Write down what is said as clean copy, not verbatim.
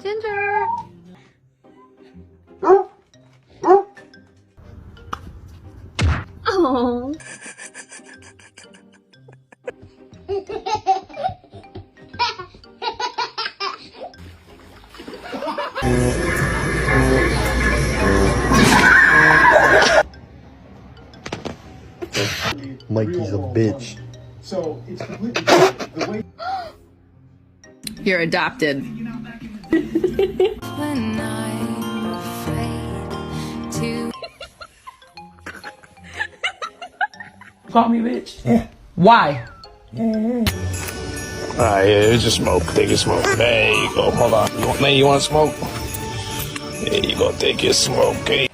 Ginger. Oh. Mikey's a bitch. So it's completely different. The way You're adopted. When I'm afraid to Call me bitch? Yeah. Why? Alright, yeah, it's just smoke. Take a smoke. There you go. Hold on. You want to smoke? There you go. Take your smoke. Okay.